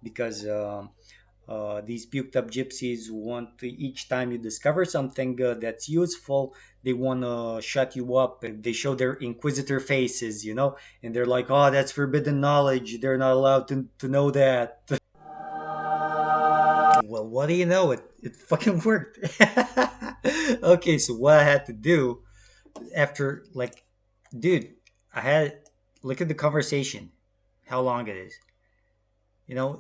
because these puked up gypsies want to, each time you discover something that's useful, they want to shut you up, and they show their inquisitor faces, and they're like, oh, that's forbidden knowledge. They're not allowed to know that. Well, what do you know? It fucking worked. Okay, so what I had to do after, like, dude, I had, look at the conversation, how long it is.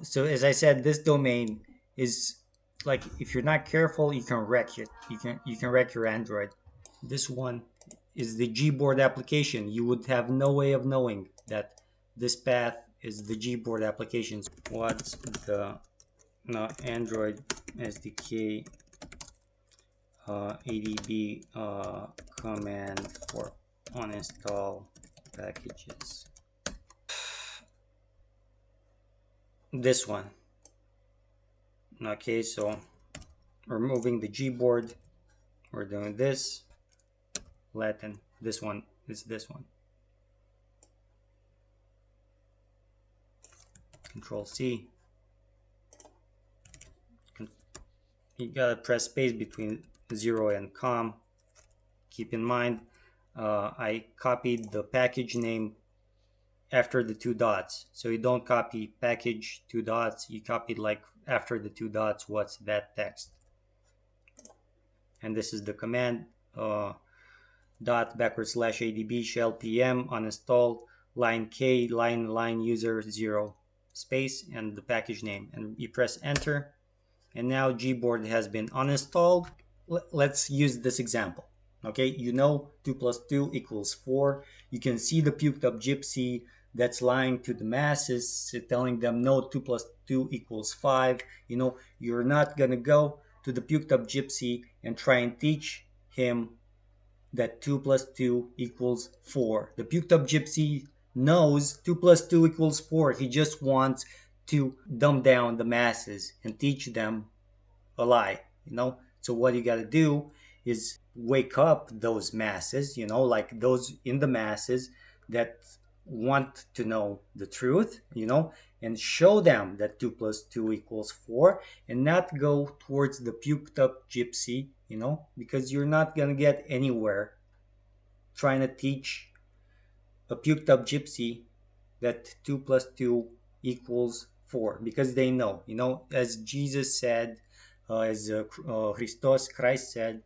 So as I said, this domain is like, if you're not careful, you can wreck it. You can wreck your Android. This one is the Gboard application. You would have no way of knowing that this path is the Gboard application. What's the Android SDK ADB command for uninstall packages? This one. Okay, so removing the Gboard, we're doing this. Latin. This one is this one. Control C. You gotta press space between 0 and com. Keep in mind, I copied the package name after the two dots. So you don't copy package two dots. You copy, like, after the two dots, what's that text. And this is the command, dot / adb shell pm uninstall line k line user 0 space and the package name, and you press enter, and now Gboard has been uninstalled. Let's use this example. Okay, 2 plus 2 equals 4. You can see the puked up gypsy that's lying to the masses, telling them no, 2 plus 2 equals 5. You're not gonna go to the puked up gypsy and try and teach him that 2 plus 2 equals 4. The puked up gypsy knows 2 plus 2 equals 4. He just wants to dumb down the masses and teach them a lie. So what you got to do is wake up those masses, like those in the masses that want to know the truth, and show them that 2 plus 2 equals 4, and not go towards the puked up gypsy, because you're not going to get anywhere trying to teach a puked up gypsy that 2 plus 2 equals 4, because they know, as Jesus said, as Christ said,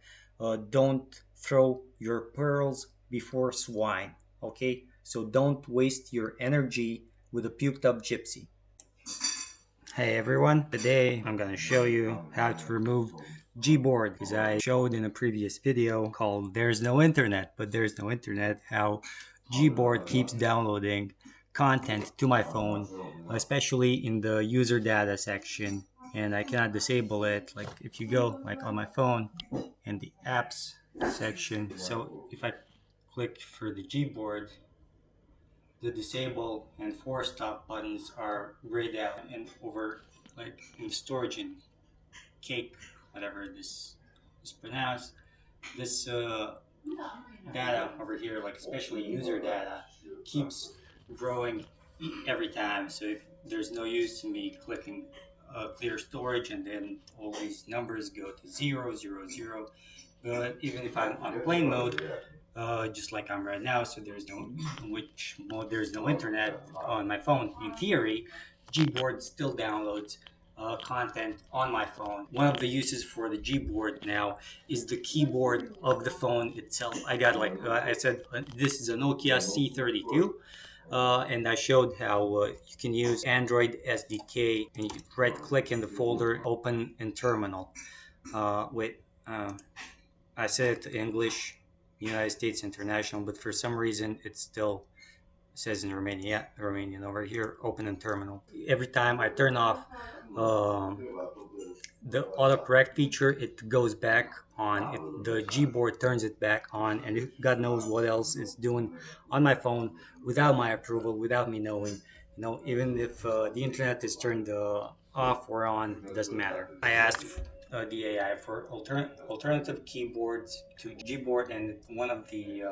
don't throw your pearls before swine. Okay, so don't waste your energy with a puked up gypsy. Hey everyone, today I'm gonna show you how to remove Gboard, as I showed in a previous video called There's No Internet, but there's no internet, how Gboard keeps downloading content to my phone, especially in the user data section, and I cannot disable it. Like, if you go like on my phone in the apps section, so if I click for the Gboard, the disable and force stop buttons are grayed out and over, like in storage and cake, whatever this is pronounced. This data over here, like especially user data, keeps growing every time. So if there's no use to me clicking clear storage, and then all these numbers go to 000. But even if I'm on plane mode, just like I'm right now, so there's no, which mode there's no internet on my phone. In theory, Gboard still downloads content on my phone. One of the uses for the Gboard now is the keyboard of the phone itself. I got, like I said, this is a Nokia C32. And I showed how you can use Android SDK, and you right click in the folder, open in terminal. Wait, I said it to English, United States International, but for some reason it still says in Romanian. Yeah, Romanian over here, open in terminal. Every time I turn off um, the autocorrect feature, it goes back on. The Gboard turns it back on, and God knows what else it's doing on my phone without my approval, without me knowing. Even if the internet is turned off or on, it doesn't matter. I asked the AI for alternative keyboards to Gboard, and one of the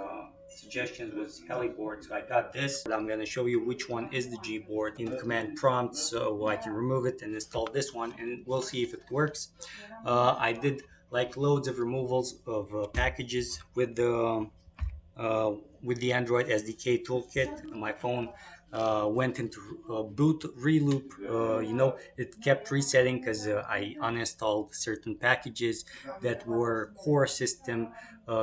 suggestions was Gboard, so I got this. I'm going to show you which one is the Gboard in command prompt, so I can remove it and install this one, and we'll see if it works. I did like loads of removals of packages uh, with the Android SDK toolkit. My phone went into boot reloop. It kept resetting because I uninstalled certain packages that were core system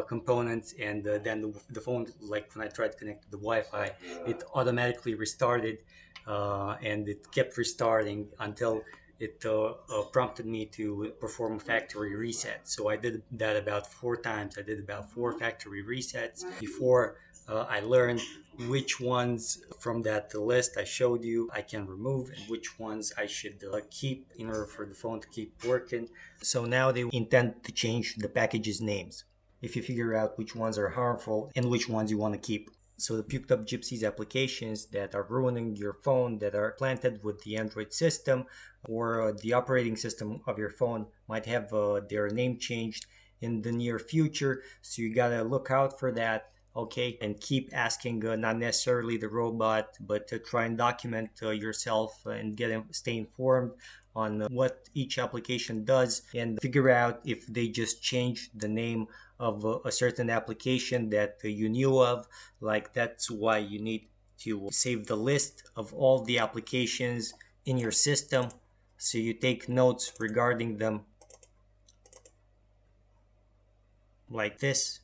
components, and then the phone, like when I tried to connect to the Wi-Fi, it automatically restarted, and it kept restarting until it prompted me to perform a factory reset. So I did that about 4 times. I did about 4 factory resets before I learned which ones from that list I showed you I can remove and which ones I should keep in order for the phone to keep working. So now they intend to change the packages names if you figure out which ones are harmful and which ones you want to keep. So the Puked Up Gypsies applications that are ruining your phone, that are planted with the Android system or the operating system of your phone, might have their name changed in the near future. So you gotta look out for that. Okay, and keep asking, not necessarily the robot, but to try and document yourself and stay informed on what each application does, and figure out if they just changed the name of a certain application that you knew of. Like, that's why you need to save the list of all the applications in your system, so you take notes regarding them, like this.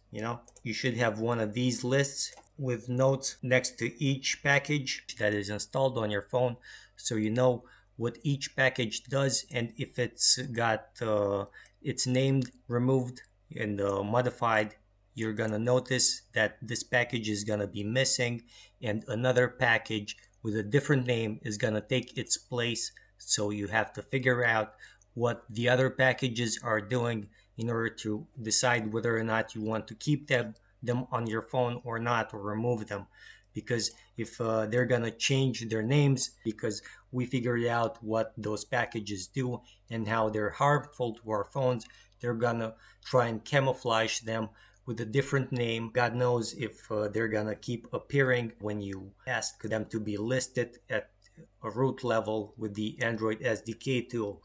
You should have one of these lists with notes next to each package that is installed on your phone, so you know what each package does, and if it's named, removed, and modified, you're gonna notice that this package is gonna be missing and another package with a different name is gonna take its place. So you have to figure out what the other packages are doing in order to decide whether or not you want to keep them on your phone or not, or remove them. Because if they're gonna change their names because we figured out what those packages do and how they're harmful to our phones, they're gonna try and camouflage them with a different name. God knows if they're gonna keep appearing when you ask them to be listed at a root level with the Android SDK tool.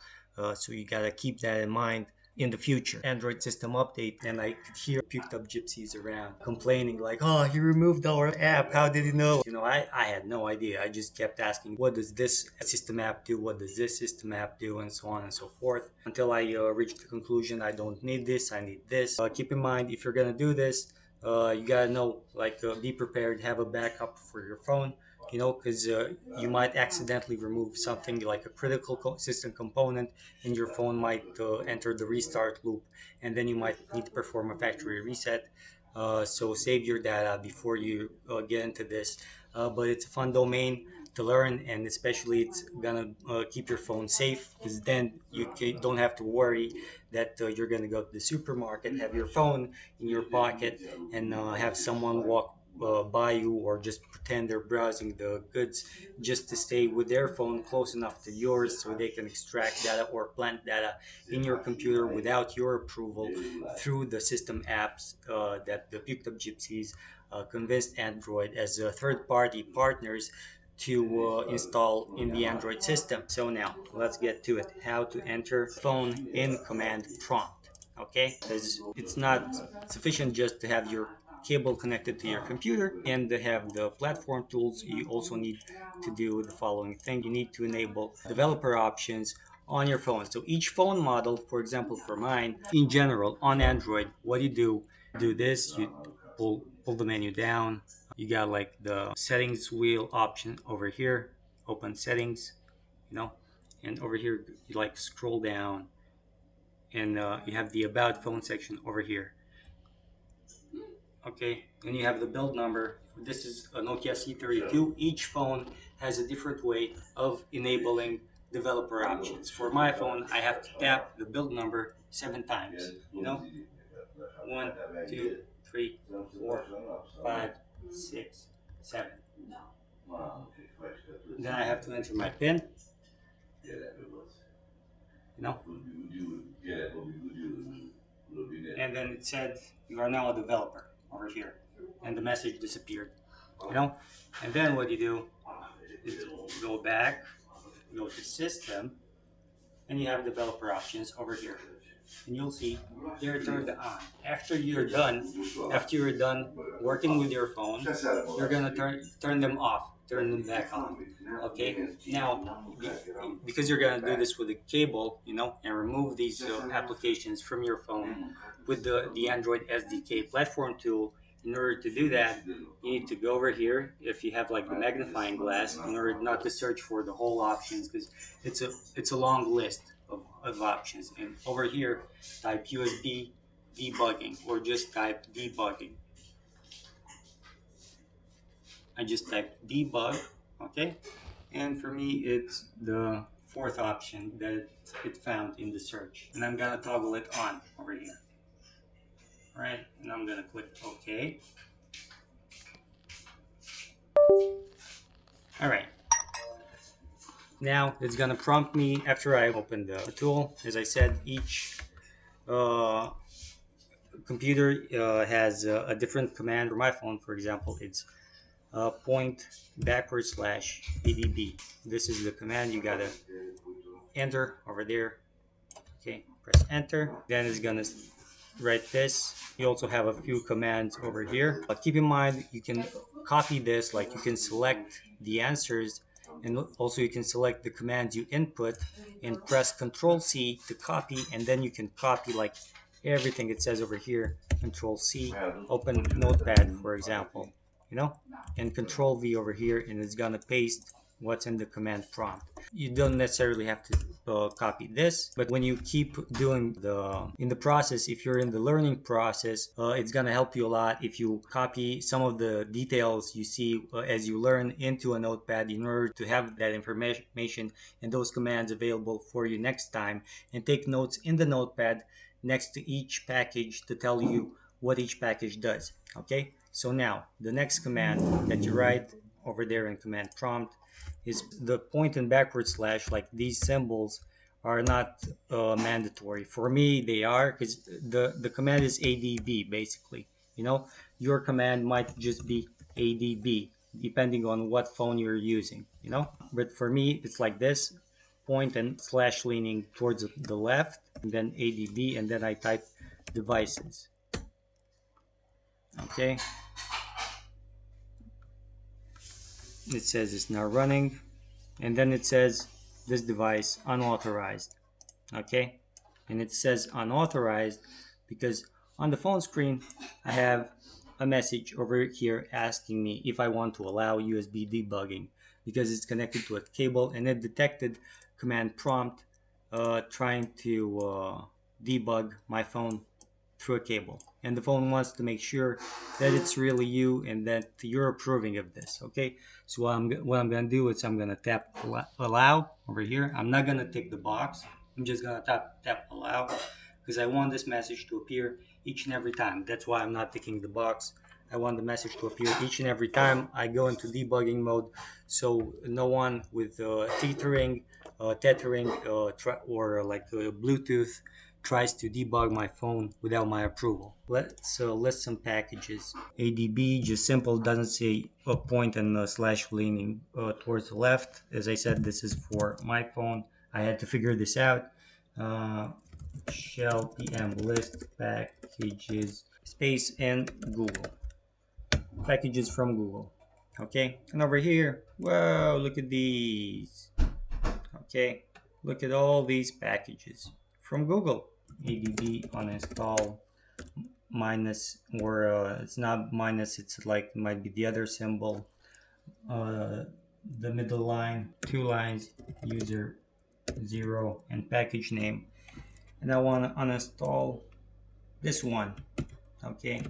So you gotta keep that in mind in the future. Android system update, and I could hear Puked Up Gypsies around complaining like, "Oh, he removed our app. How did he know?" I had no idea. I just kept asking, "What does this system app do? What does this system app do?" And so on and so forth, until I reached the conclusion, I don't need this. I need this. Keep in mind, if you're gonna do this, you gotta know, like, be prepared. Have a backup for your phone. Because you might accidentally remove something like a critical system component, and your phone might enter the restart loop, and then you might need to perform a factory reset. So save your data before you get into this. But it's a fun domain to learn, and especially it's gonna keep your phone safe, because then you don't have to worry that you're gonna go to the supermarket, have your phone in your pocket, and have someone walk by you, or just pretend they're browsing the goods just to stay with their phone close enough to yours so they can extract data or plant data in your computer without your approval through the system apps that the Puked Up Gypsies convinced Android as third-party partners to install in the Android system. So now let's get to it. How to enter phone in command prompt. Okay, because it's not sufficient just to have your cable connected to your computer and to have the platform tools. You also need to do the following thing. You need to enable developer options on your phone. So each phone model, for example, for mine, in general, on Android, what do this, you pull the menu down. You got like the settings wheel option over here, open settings, you know, and over here you like scroll down, and you have the about phone section over here. Okay, and you have the build number. This is a Nokia C32. Each phone has a different way of enabling developer options. For my phone, I have to tap the build number 7 times. One, two, three, 4, 5, 6, 7. Then I have to enter my PIN. You know, and then it said you are now a developer over here. and the message disappeared. You know, and then what you do is go back, go to System, and you have developer options over here, and you'll see they're turned on. After you're done working with your phone, you're gonna turn them off, turn them back on. Okay. Now, because you're gonna do this with a cable, you know, and remove these applications from your phone with the Android SDK platform tool. In order to do that, you need to go over here if you have like the magnifying glass, in order not to search for the whole options, because it's a long list of options. And over here, type USB debugging, or just type debugging. I just typed debug, okay? And for me, it's the fourth option that it found in the search. And I'm gonna toggle it on over here. All right, and I'm gonna click OK. All right. Now it's gonna prompt me after I open the tool. As I said, each uh, computer has a different command. For my phone, for example, it's point /adb. This is the command you gotta enter over there. Okay, press enter. Then it's gonna write this. You also have a few commands over here. But keep in mind, you can copy this, like you can select the answers, and also you can select the commands you input and press Control C to copy, and then you can copy like everything it says over here. Control C, open Notepad, for example, you know, and Control V over here, and it's gonna paste what's in the command prompt. You don't necessarily have to copy this, but when you keep doing in the process, if you're in the learning process, it's gonna help you a lot if you copy some of the details you see as you learn into a notepad, in order to have that information and those commands available for you next time, and take notes in the notepad next to each package to tell you what each package does. Okay, so now the next command that you write over there in command prompt is the point and backward slash. Like, these symbols are not mandatory. For me, they are, because the command is adb basically. You know, your command might just be adb depending on what phone you're using. You know, but for me, it's like this: point and slash leaning towards the left, and then adb, and then I type devices. Okay, it says it's now running, and then it says this device unauthorized. Okay, and it says unauthorized because on the phone screen I have a message over here asking me if I want to allow USB debugging, because it's connected to a cable, and it detected command prompt trying to debug my phone through a cable, and the phone wants to make sure that it's really you and that you're approving of this. Okay, so what I'm gonna do is I'm gonna tap allow over here. I'm not gonna tick the box. I'm just gonna tap allow, because I want this message to appear each and every time. That's why I'm not ticking the box. I want the message to appear each and every time I go into debugging mode, so no one with tethering, or like Bluetooth tries to debug my phone without my approval. Let's list some packages. ADB, just simple, doesn't say a point and a slash leaning towards the left. As I said, this is for my phone. I had to figure this out. Shell PM list packages space and Google. Packages from Google. Okay, and over here, whoa, look at these. Okay, look at all these packages from Google. ADB uninstall minus, or it's not minus, it's like might be the other symbol. The middle line, 2 lines, user 0, and package name. And I want to uninstall this one. Okay,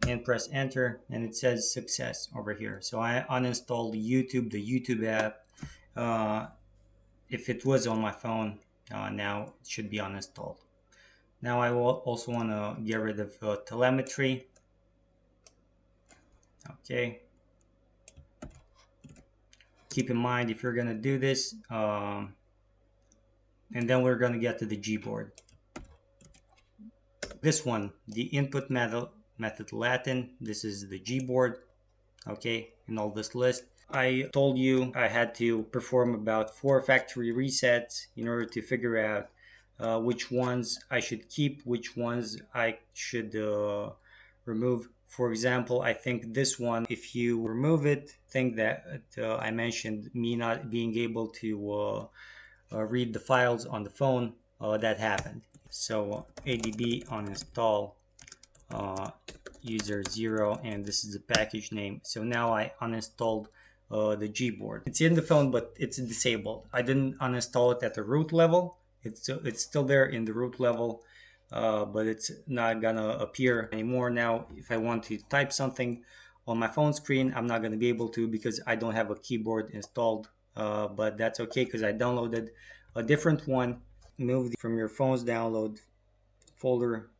and press enter, and it says success over here. So I uninstalled the YouTube app. If it was on my phone, now it should be uninstalled. Now I will also want to get rid of telemetry. Okay, keep in mind if you're going to do this, and then we're going to get to the Gboard. This one, the input method Latin. This is the Gboard. Okay, in all this list. I told you I had to perform about 4 factory resets in order to figure out which ones I should keep, which ones I should remove. For example, I think this one, if you remove it, think that I mentioned me not being able to read the files on the phone, that happened. So adb uninstall uh, user 0, and this is the package name. So now I uninstalled the Gboard. It's in the phone, but it's disabled. I didn't uninstall it at the root level. It's still there in the root level, but it's not gonna appear anymore. Now if I want to type something on my phone screen, I'm not gonna be able to because I don't have a keyboard installed, but that's okay because I downloaded a different one. Move from your phone's download folder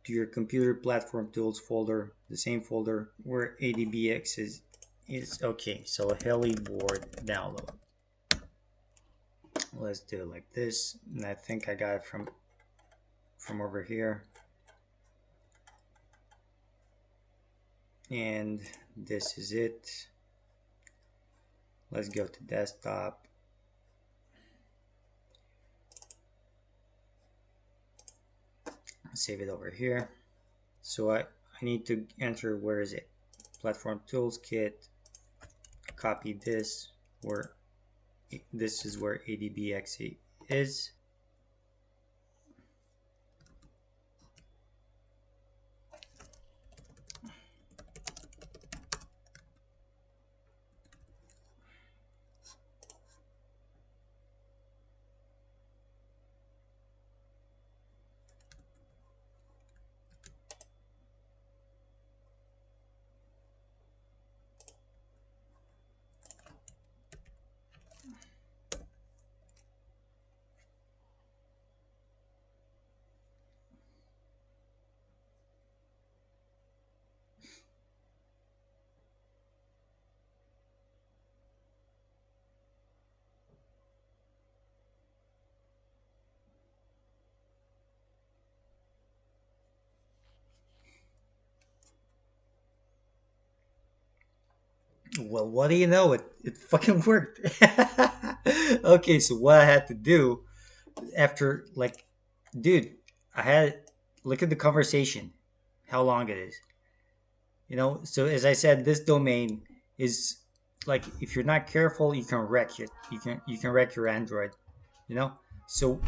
to your computer platform tools folder, the same folder where ADBX is okay. So Board download. Let's do it like this. And I think I got it from over here. And this is it. Let's go to desktop. Save it over here. So I need to enter, where is it? Platform tools kit. Copy this, where this is where ADBX is. Well, what do you know? It fucking worked. Okay, so what I had to do after, like, dude, I had, look at the conversation, how long it is. So as I said, this domain is like, if you're not careful, you can wreck it. You can wreck your Android. You know. So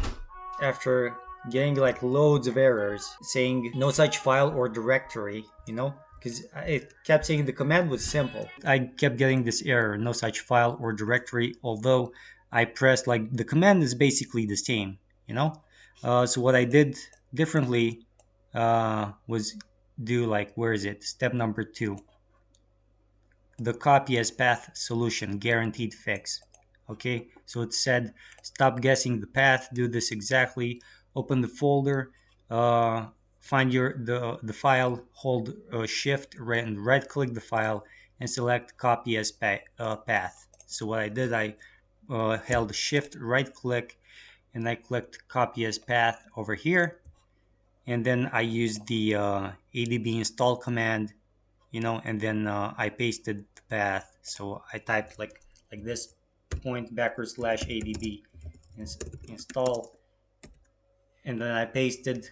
after getting like loads of errors saying no such file or directory, because it kept saying the command was simple. I kept getting this error, no such file or directory, although I pressed, like, the command is basically the same, you know. So what I did differently was do, like, where is it? Step number 2, the copy as path solution guaranteed fix. Okay, so it said stop guessing the path, do this exactly, open the folder, find the file, hold shift and right click the file and select copy as path. So what I did, I held shift right click and I clicked copy as path over here, and then I used the adb install command, and then I pasted the path. So I typed like this, point backward slash adb install, and then I pasted,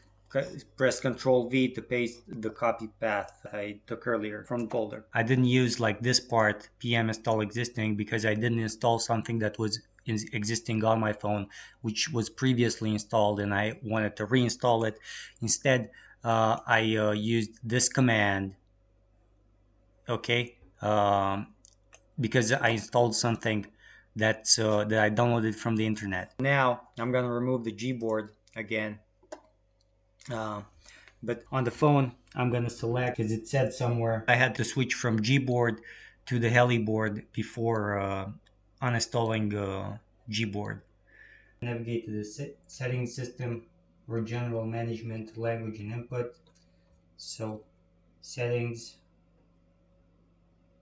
press Control V to paste the copy path I took earlier from the folder. I didn't use like this part, pm install existing, because I didn't install something that was existing on my phone, which was previously installed, and I wanted to reinstall it. Instead, I used this command, okay, because I installed something that I downloaded from the internet. Now I'm gonna remove the Gboard again, but on the phone I'm gonna select, because it said somewhere I had to switch from Gboard to the Board before uninstalling Gboard. Navigate to the settings system or general management, language and input. So settings,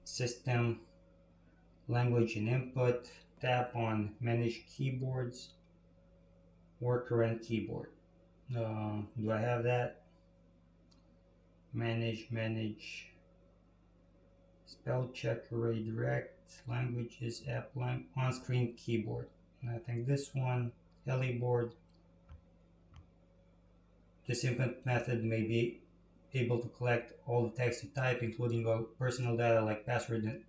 system, language and input, tap on manage keyboards or current keyboard. Do I have that? manage spell check, array direct, languages, app on-screen keyboard. And I think this one, Board. This input method may be able to collect all the text you type, including all personal data like password and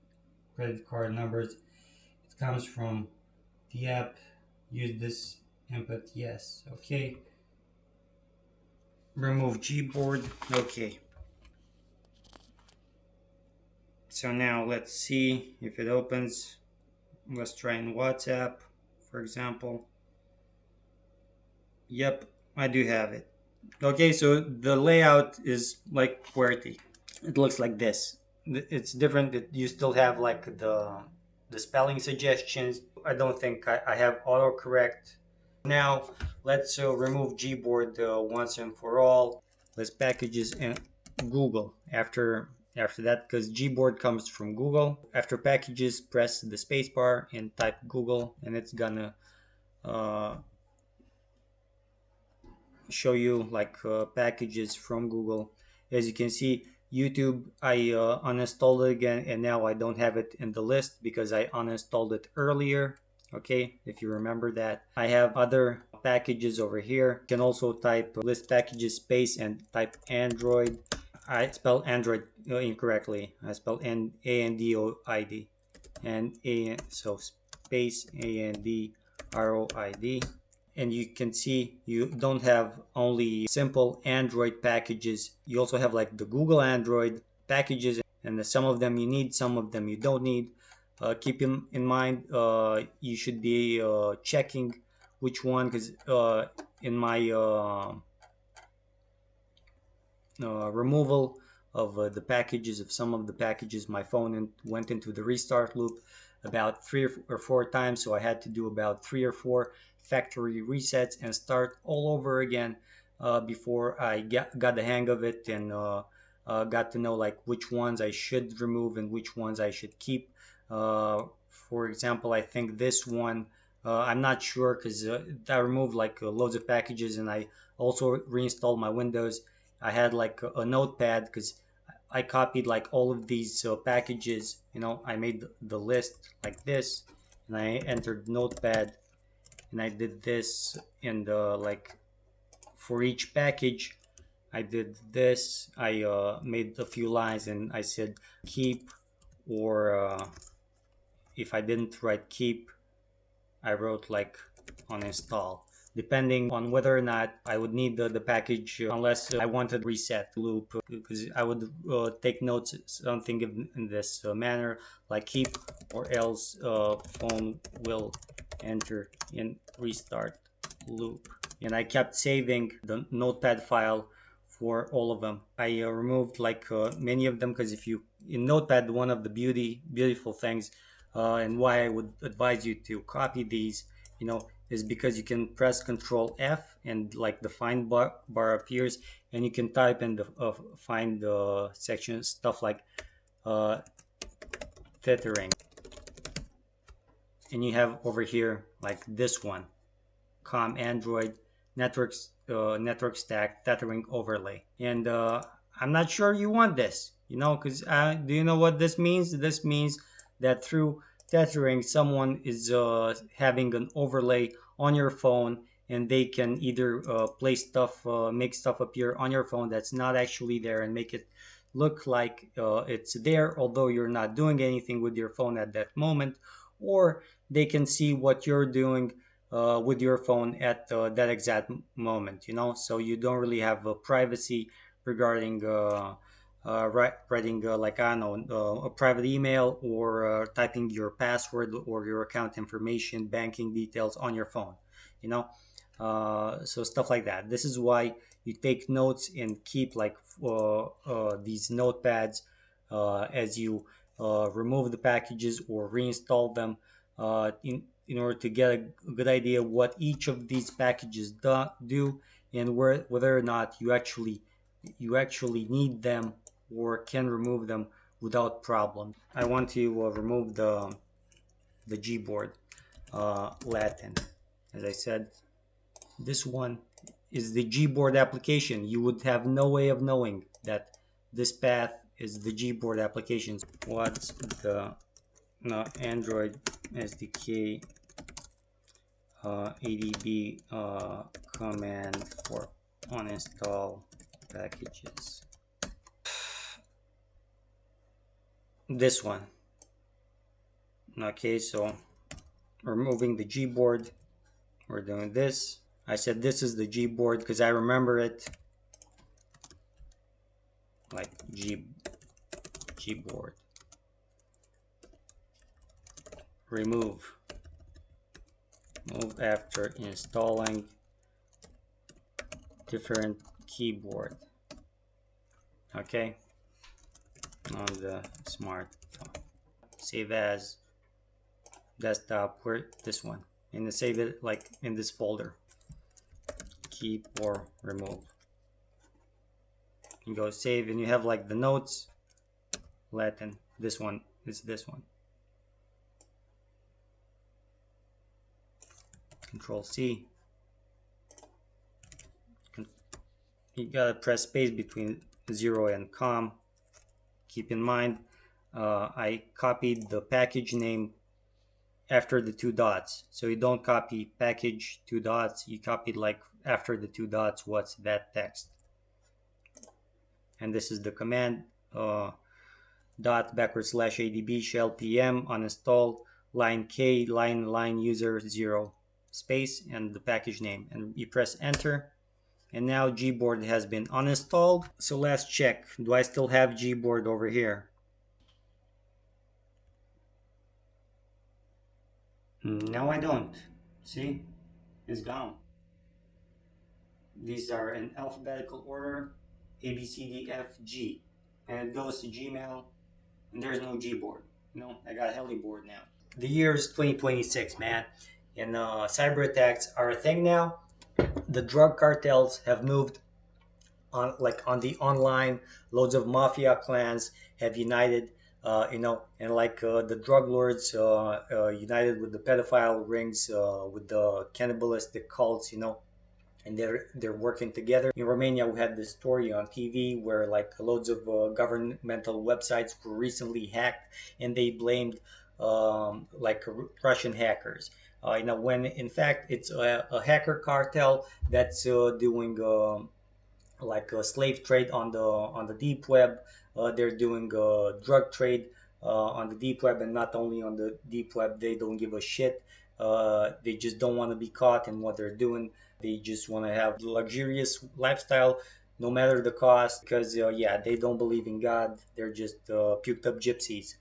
credit card numbers. It comes from the app. Use this input, yes. Okay. Remove Gboard. Okay. So now let's see if it opens. Let's try in WhatsApp, for example. Yep, I do have it. Okay, so the layout is like QWERTY. It looks like this. It's different. You still have like the spelling suggestions. I don't think I have autocorrect. Now let's remove Gboard once and for all. Let's packages and Google after that, because Gboard comes from Google. After packages, press the spacebar and type Google, and it's gonna uh, show you like packages from Google. As you can see, YouTube, I uninstalled it again, and now I don't have it in the list because I uninstalled it earlier. Okay, if you remember that. I have other packages over here. You can also type list packages space and type Android. I spelled Android incorrectly. I spelled Andoid, and so space Android. And you can see you don't have only simple Android packages. You also have like the Google Android packages, and some of them you need, some of them you don't need. Keep in mind, you should be checking which one, because in my removal of the packages, of some of the packages, my phone went into the restart loop about 3 or 4 times, so I had to do about 3 or 4 factory resets and start all over again before I got the hang of it, and got to know like which ones I should remove and which ones I should keep. For example, I think this one, I'm not sure, because I removed like loads of packages, and I also reinstalled my Windows. I had like a notepad, because I copied like all of these packages. I made the list like this, and I entered notepad, and I did this, and like for each package I did this. I made a few lines, and I said keep, or if I didn't write keep, I wrote like uninstall, depending on whether or not I would need the package, unless I wanted reset loop, because I would take notes, something in this manner, like keep, or else phone will enter in restart loop. And I kept saving the notepad file for all of them. I removed like many of them, because if you in notepad, one of the beautiful things, and why I would advise you to copy these, is because you can press Control F, and like the find bar appears, and you can type in the find section, stuff like uh, tethering, and you have over here like this one, com Android network stack tethering overlay. And I'm not sure you want this, because do you know what this means? This means that through tethering, someone is having an overlay on your phone, and they can either place stuff, make stuff appear on your phone that's not actually there, and make it look like it's there, although you're not doing anything with your phone at that moment, or they can see what you're doing with your phone at that exact moment, so you don't really have privacy regarding writing like, I don't know, a private email, or typing your password or your account information, banking details on your phone, you know so stuff like that. This is why you take notes and keep like these notepads as you remove the packages or reinstall them, in order to get a good idea what each of these packages do, and whether or not you actually need them or can remove them without problem. I want to remove the Gboard Latin. As I said, this one is the Gboard application. You would have no way of knowing that This path is the Gboard applications. What's the Android SDK ADB command for uninstall packages? This one. Okay, so we're moving the Gboard. We're doing this. I said this is the Gboard because I remember it like Gboard. Remove. Move after installing different keyboard. Okay, on the smartphone. Save as desktop. Where this one, and save it like in this folder. Keep or remove. You go save, and you have like the notes. Latin. This one is this one. Control C. You gotta press space between 0 and com. Keep in mind, I copied the package name after the two dots. So you don't copy package two dots, you copy like after the two dots what's that text. And this is the command dot / adb shell pm uninstall line k line user 0 space and the package name, and you press enter. And now Gboard has been uninstalled. So let's check. Do I still have Gboard over here? No, I don't. See? It's gone. These are in alphabetical order, A, B, C, D, F, G. And it goes to Gmail, and there's no Gboard. No, I got Heliboard now. The year is 2026, man. And cyber attacks are a thing now. The drug cartels have moved on, like on the online. Loads of mafia clans have united, and like the drug lords united with the pedophile rings, with the cannibalistic cults, and they're working together. In Romania, we had this story on TV where like loads of governmental websites were recently hacked, and they blamed like Russian hackers. When in fact it's a hacker cartel that's doing like a slave trade on the deep web. They're doing drug trade on the deep web, and not only on the deep web. They don't give a shit. They just don't want to be caught in what they're doing. They just want to have luxurious lifestyle, no matter the cost. Because yeah, they don't believe in God. They're just puked up gypsies.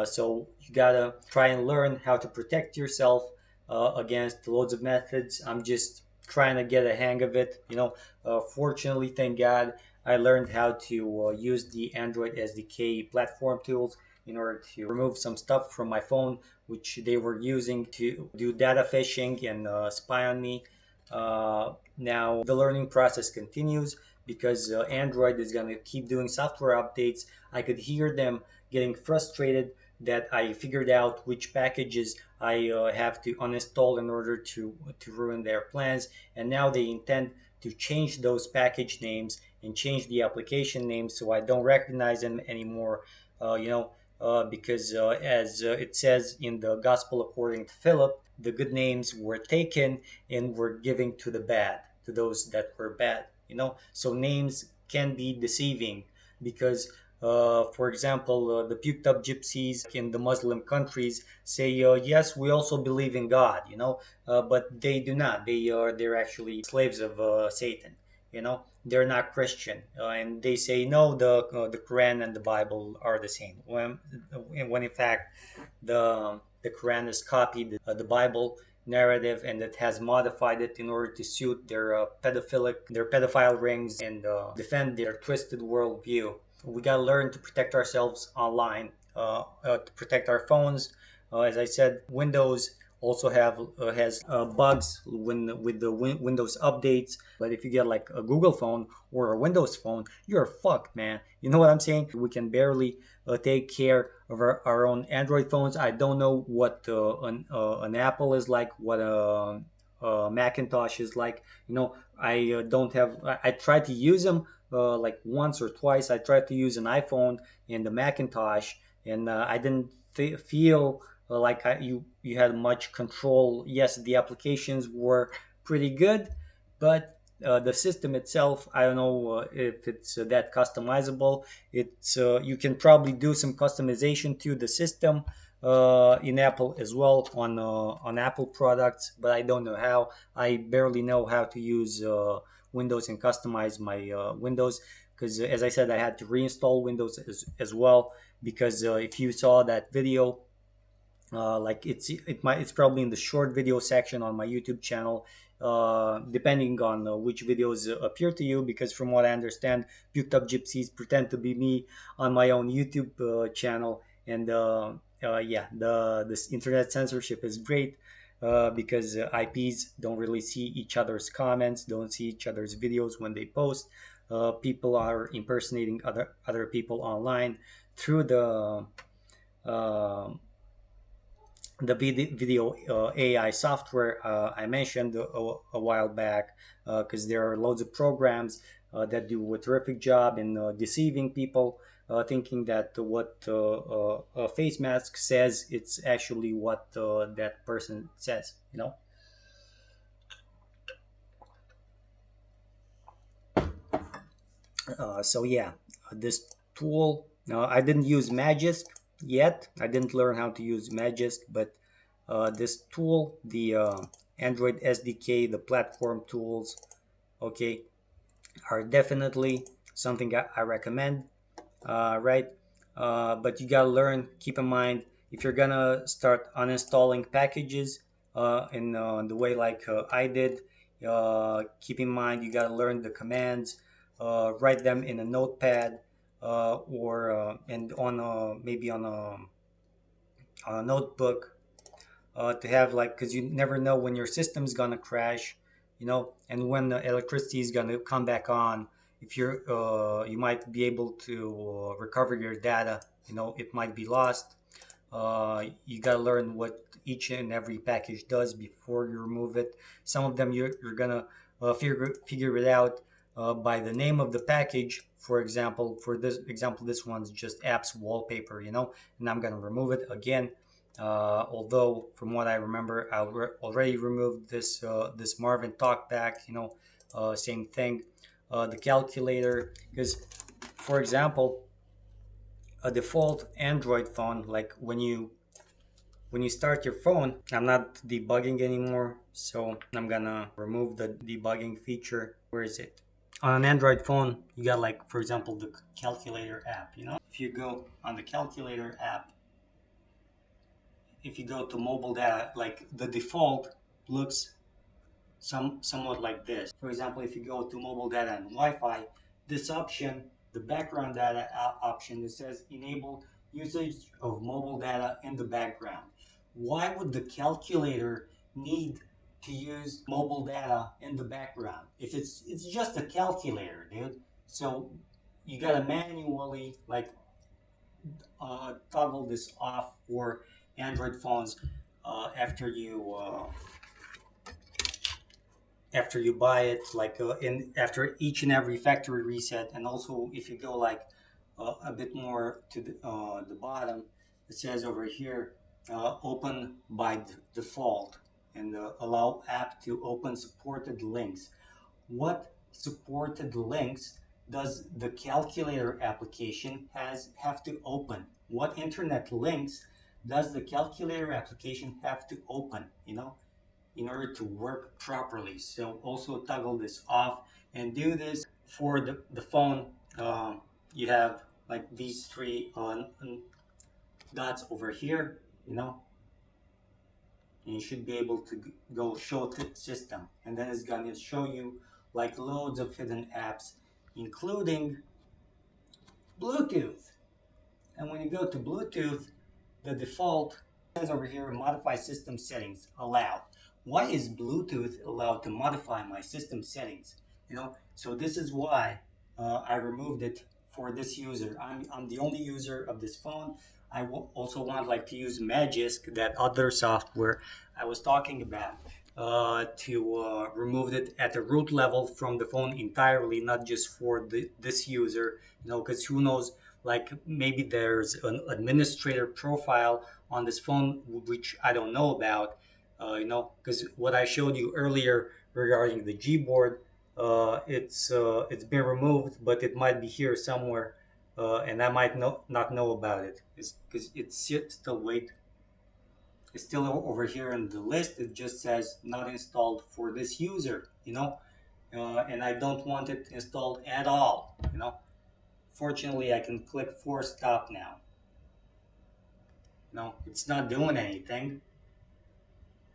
So you gotta try and learn how to protect yourself against loads of methods. I'm just trying to get a hang of it. Fortunately, thank God, I learned how to use the Android SDK platform tools in order to remove some stuff from my phone, which they were using to do data phishing and spy on me. Now the learning process continues because Android is going to keep doing software updates. I could hear them getting frustrated that I figured out which packages I have to uninstall in order to ruin their plans, and now they intend to change those package names and change the application names so I don't recognize them anymore. Because as it says in the Gospel according to Philip, the good names were taken and were given to the bad, to those that were bad. So names can be deceiving because for example, the puked up gypsies in the Muslim countries say, "Yes, we also believe in God," but they do not. They're actually slaves of Satan. They're not Christian, and they say no. The Quran and the Bible are the same. When in fact the Quran has copied the Bible narrative, and it has modified it in order to suit their pedophile rings and defend their twisted worldview. We gotta learn to protect ourselves online, to protect our phones. As I said, Windows also has bugs with the Windows updates. But if you get like a Google phone or a Windows phone, you're fucked, man. You know what I'm saying? We can barely take care of our own Android phones. I don't know what an Apple is like, what Macintosh is like. I don't have. I tried to use them like once or twice. I tried to use an iPhone and the Macintosh, and I didn't feel like you had much control. Yes, the applications were pretty good, but the system itself, I don't know if it's that customizable. It's You can probably do some customization to the system in Apple as well on Apple products, but I don't know how. I barely know how to use Windows and customize my Windows, because as I said, I had to reinstall Windows as well, because if you saw that video, like it's probably in the short video section on my YouTube channel, depending on which videos appear to you, because from what I understand, puked up gypsies pretend to be me on my own YouTube channel. And yeah, the this internet censorship is great, because IPs don't really see each other's comments, don't see each other's videos when they post. People are impersonating other people online through uh, the video AI software I mentioned a while back, because there are loads of programs that do a terrific job in deceiving people, thinking that what a face mask says, it's actually what that person says. So yeah, this tool. I didn't use Magisk yet. I didn't learn how to use Magisk, but this tool, the Android SDK, the platform tools, okay, are definitely something I recommend. Right? But you gotta learn. Keep in mind, if you're gonna start uninstalling packages in the way like I did, keep in mind you gotta learn the commands, write them in a notepad, or and on maybe on a notebook, to have, like, because you never know when your system's gonna crash, and when the electricity is gonna come back on. If you might be able to recover your data. It might be lost. You got to learn what each and every package does before you remove it. Some of them you're gonna figure it out by the name of the package. For example, this one's just apps wallpaper, and I'm gonna remove it again. Although from what I remember, I already removed this Marvin Talkback. Same thing. The calculator, because for example, a default Android phone, like when you start your phone, I'm not debugging anymore, so I'm gonna remove the debugging feature. Where is it? On an Android phone, you got, like, for example, the calculator app. If you go on the calculator app, if you go to mobile data, like, the default looks somewhat like this. For example, if you go to mobile data and Wi-Fi, this option, the background data option, it says enable usage of mobile data in the background. Why would the calculator need to use mobile data in the background if it's just a calculator, dude? So you gotta manually, like, toggle this off for Android phones after you buy it, like in after each and every factory reset. And also, if you go, like, a bit more to the bottom, it says over here, open by default, and allow app to open supported links. What supported links does the calculator application have to open? What internet links does the calculator application have to open, in order to work properly? So also toggle this off and do this for the phone. You have, like, these three dots over here, and you should be able to go show system, and then it's going to show you, like, loads of hidden apps, including Bluetooth. And when you go to Bluetooth, the default says over here, modify system settings allowed. Why is Bluetooth allowed to modify my system settings? So this is why I removed it for this user. I'm the only user of this phone. I also want, like, to use Magisk, that other software I was talking about. to remove it at the root level from the phone entirely, not just for this user, because who knows, like maybe there's an administrator profile on this phone which I don't know about, because what I showed you earlier regarding the Gboard, it's been removed, but it might be here somewhere, and I might not know about it, because it's still wait it's still over here in the list. It just says not installed for this user, and I don't want it installed at all. Fortunately, I can click force stop now. It's not doing anything.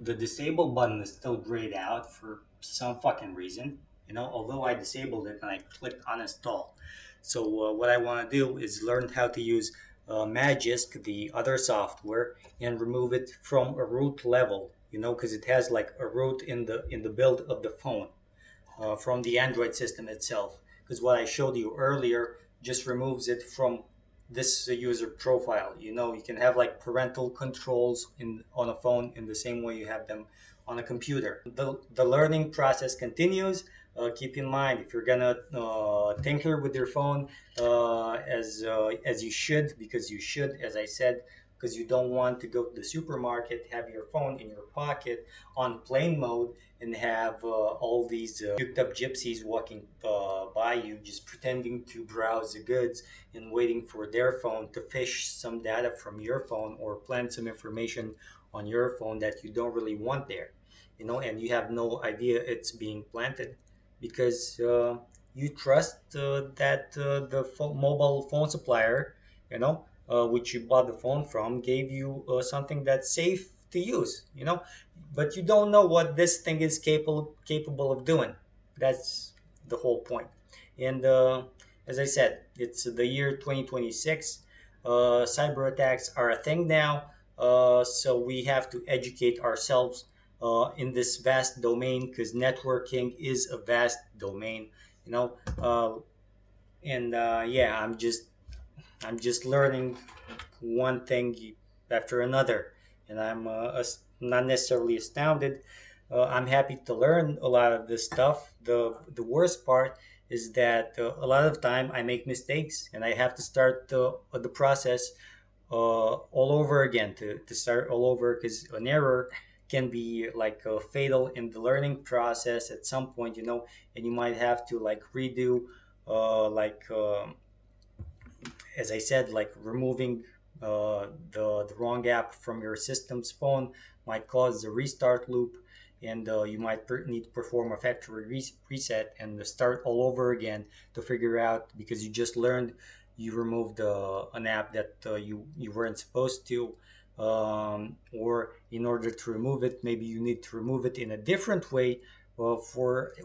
The disable button is still grayed out for some fucking reason, although I disabled it and I clicked uninstall. So what I want to do is learn how to use Magisk, the other software, and remove it from a root level, because it has like a root in the build of the phone, from the Android system itself. Because what I showed you earlier just removes it from this user profile. You can have like parental controls on a phone in the same way you have them on a computer. The learning process continues. Keep in mind, if you're gonna tinker with your phone, as you should, because you should, as I said, because you don't want to go to the supermarket, have your phone in your pocket on plane mode, and have all these juked up gypsies walking by you, just pretending to browse the goods and waiting for their phone to fish some data from your phone or plant some information on your phone that you don't really want there, and you have no idea it's being planted because you trust that the mobile phone supplier, which you bought the phone from, gave you something that's safe to use, but you don't know what this thing is capable of doing. That's the whole point. And as I said, it's the year 2026. Cyber attacks are a thing now, so we have to educate ourselves in this vast domain, because networking is a vast domain, you know. And yeah, I'm just learning one thing after another, and I'm not necessarily astounded. I'm happy to learn a lot of this stuff. The worst part is that a lot of time I make mistakes, and I have to start the process all over again, to start all over, because an error can be like fatal in the learning process at some point, and you might have to like redo, like as I said, like removing the wrong app from your system's phone might cause a restart loop, and you might need to perform a factory reset and start all over again to figure out, because you just learned you removed an app that you weren't supposed to. Or in order to remove it, maybe you need to remove it in a different way, or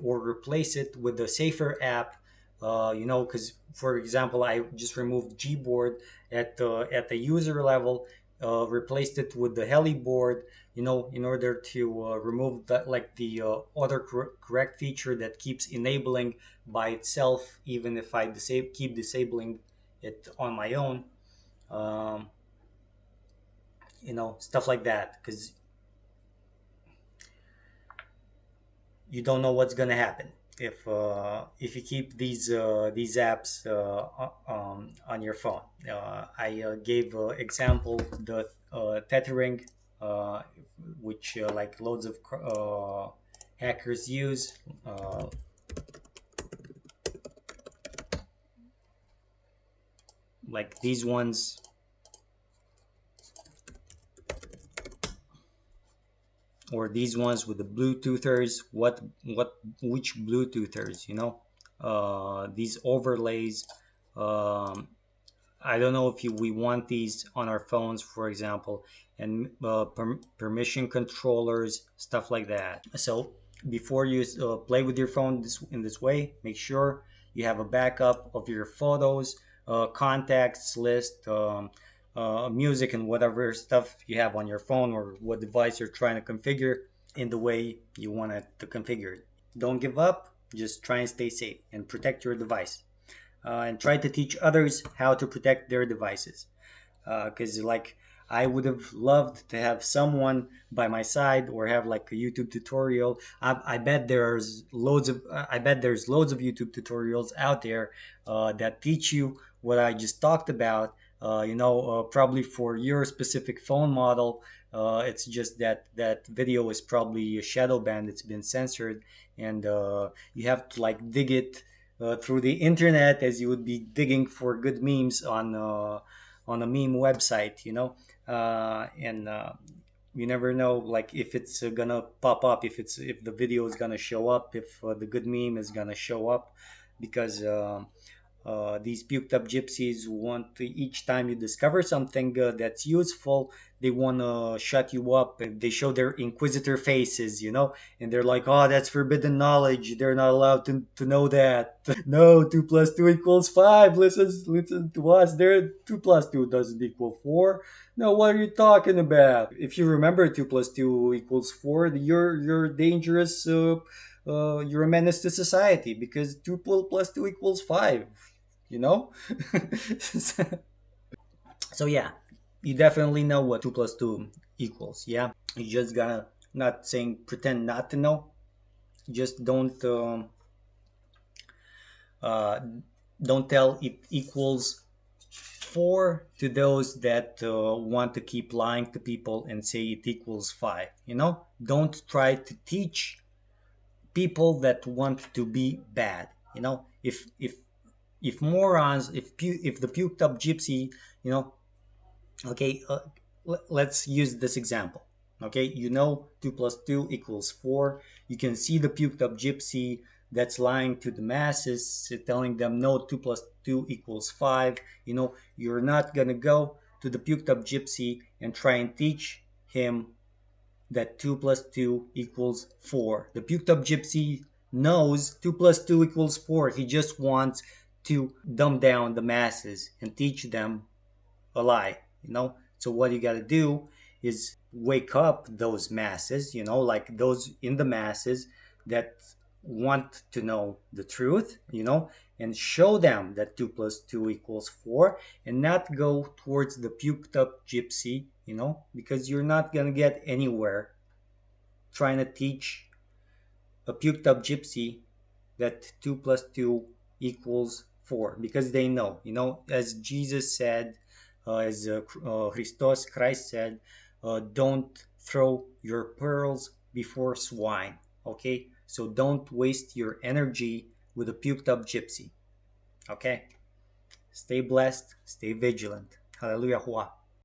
replace it with a safer app, because for example, I just removed Gboard at the user level, replaced it with the heli board, in order to remove that, like the auto correct feature that keeps enabling by itself, even if I keep disabling it on my own. um, Stuff like that, because you don't know what's gonna happen if you keep these apps on your phone. I gave example the tethering, uh, which like loads of hackers use, like these ones, or these ones with the Bluetoothers. Which Bluetoothers? These overlays. Um, I don't know if we want these on our phones, for example, and permission controllers, stuff like that. So before you play with your phone in this way, make sure you have a backup of your photos, contacts list, music, and whatever stuff you have on your phone, or what device you're trying to configure in the way you want it to configure it. Don't give up. Just try and stay safe and protect your device, and try to teach others how to protect their devices. Because like I would have loved to have someone by my side or have like a YouTube tutorial. I bet there's loads of YouTube tutorials out there that teach you what I just talked about. Probably for your specific phone model. It's just that that video is probably a shadow banned. It's been censored, and you have to like dig it through the internet as you would be digging for good memes on a meme website. And you never know like if it's gonna pop up, if the video is gonna show up, if the good meme is gonna show up, because these puked up gypsies want to, each time you discover something that's useful, they want to shut you up. And they show their inquisitor faces, and they're like, oh, that's forbidden knowledge. They're not allowed to know that. No, 2 plus 2 equals 5. Listen to us. There, 2 plus 2 doesn't equal 4. No, what are you talking about? If you remember 2 plus 2 equals 4, you're dangerous. You're a menace to society because 2 plus 2 equals 5, you know? So, yeah, you definitely know what 2 plus 2 equals, yeah? You just gotta, not saying pretend not to know, just uh, don't tell it equals 4 to those that want to keep lying to people and say it equals 5. Don't try to teach people that want to be bad. If morons, if the puked up gypsy, you know okay, let's use this example. Okay, 2 plus 2 equals 4. You can see the puked up gypsy that's lying to the masses, telling them no, 2 plus 2 equals 5. You're not gonna go to the puked up gypsy and try and teach him that 2 plus 2 equals 4. The puked up gypsy knows 2 plus 2 equals 4. He just wants to dumb down the masses and teach them a lie. So what you got to do is wake up those masses, like those in the masses that want to know the truth, and show them that 2 plus 2 equals 4, and not go towards the puked up gypsy, because you're not going to get anywhere trying to teach a puked up gypsy that 2 plus 2 equals 4, because they know, as Jesus said, as Christ said, don't throw your pearls before swine. Okay, so don't waste your energy with a puked up gypsy. Okay, stay blessed, stay vigilant. Hallelujah.